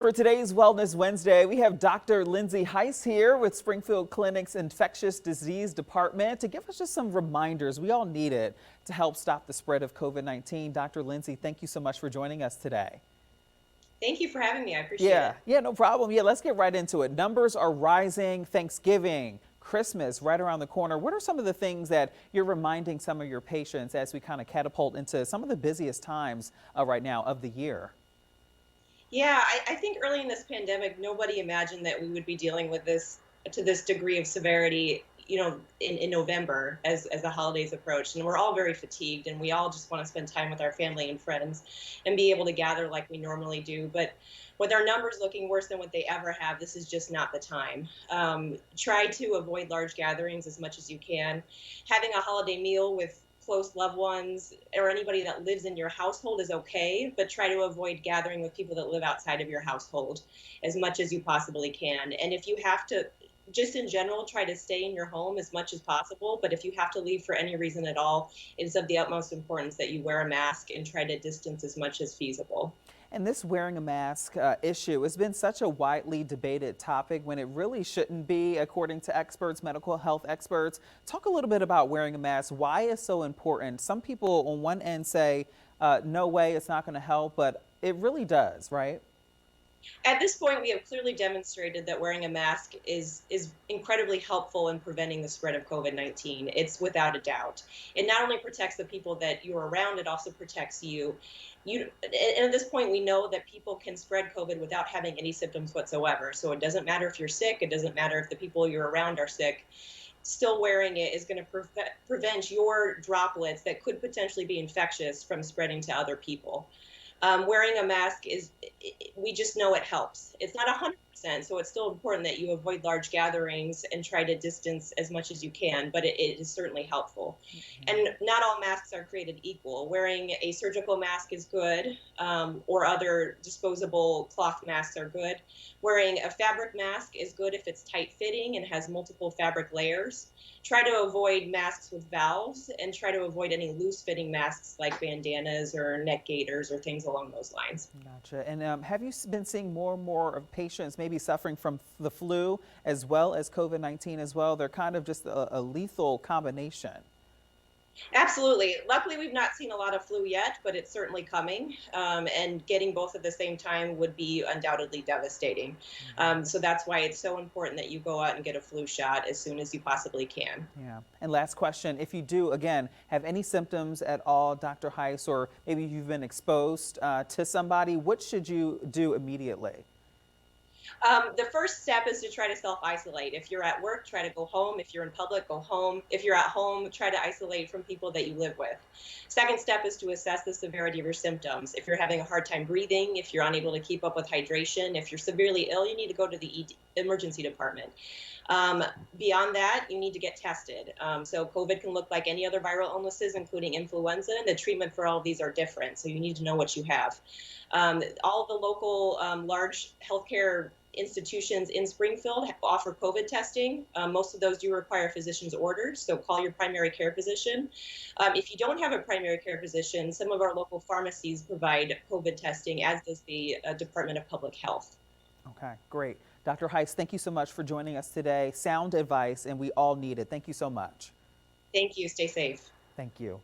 For today's Wellness Wednesday, we have Dr. Lyndsey Heise here with Springfield Clinic's Infectious Disease Department to give us just some reminders. We all need it to help stop the spread of COVID-19. Dr. Lyndsey, thank you so much for joining us today. Thank you for having me. I appreciate it. Yeah, no problem. Yeah, let's get right into it. Numbers are rising. Thanksgiving, Christmas right around the corner. What are some of the things that you're reminding some of your patients as we kind of catapult into some of the busiest times right now of the year? Yeah, I think early in this pandemic, nobody imagined that we would be dealing with this to this degree of severity, in November as the holidays approach. And we're all very fatigued and we all just want to spend time with our family and friends and be able to gather like we normally do. But with our numbers looking worse than what they ever have, this is just not the time. Try to avoid large gatherings as much as you can. Having a holiday meal with close loved ones or anybody that lives in your household is okay, but try to avoid gathering with people that live outside of your household as much as you possibly can. And if you have to, just in general, try to stay in your home as much as possible. But if you have to leave for any reason at all, it is of the utmost importance that you wear a mask and try to distance as much as feasible. And this wearing a mask issue has been such a widely debated topic when it really shouldn't be, according to experts, medical health experts. Talk a little bit about wearing a mask, why it's so important. Some people on one end say, no way, it's not going to help, but it really does, right? At this point, we have clearly demonstrated that wearing a mask is incredibly helpful in preventing the spread of COVID-19. It's without a doubt. It not only protects the people that you're around, it also protects you. And at this point, we know that people can spread COVID without having any symptoms whatsoever. So it doesn't matter if you're sick. It doesn't matter if the people you're around are sick. Still wearing it is going to prevent your droplets that could potentially be infectious from spreading to other people. Wearing a mask we just know it helps. It's not 100%, so it's still important that you avoid large gatherings and try to distance as much as you can, but it is certainly helpful. And not all masks are created equal. Wearing a surgical mask is good, or other disposable cloth masks are good. Wearing a fabric mask is good if it's tight fitting and has multiple fabric layers. Try to avoid masks with valves and try to avoid any loose fitting masks like bandanas or neck gaiters or things along those lines. Gotcha. And have you been seeing more and more of patients maybe suffering from the flu as well as COVID-19 as well? They're kind of just a lethal combination. Absolutely. Luckily, we've not seen a lot of flu yet, but it's certainly coming. And getting both at the same time would be undoubtedly devastating. So that's why it's so important that you go out and get a flu shot as soon as you possibly can. Yeah. And last question, if you do, again, have any symptoms at all, Dr. Heise, or maybe you've been exposed to somebody, what should you do immediately? The first step is to try to self-isolate. If you're at work, try to go home. If you're in public, go home. If you're at home, try to isolate from people that you live with. Second step is to assess the severity of your symptoms. If you're having a hard time breathing, if you're unable to keep up with hydration, if you're severely ill, you need to go to the emergency department. Beyond that, you need to get tested. So COVID can look like any other viral illnesses, including influenza, and the treatment for all of these are different. So you need to know what you have. All the local large healthcare institutions in Springfield offer COVID testing. Most of those do require physician's orders, so call your primary care physician. If you don't have a primary care physician, some of our local pharmacies provide COVID testing, as does the Department of Public Health. Okay, great. Dr. Heise, thank you so much for joining us today. Sound advice, and we all need it. Thank you so much. Thank you. Stay safe. Thank you.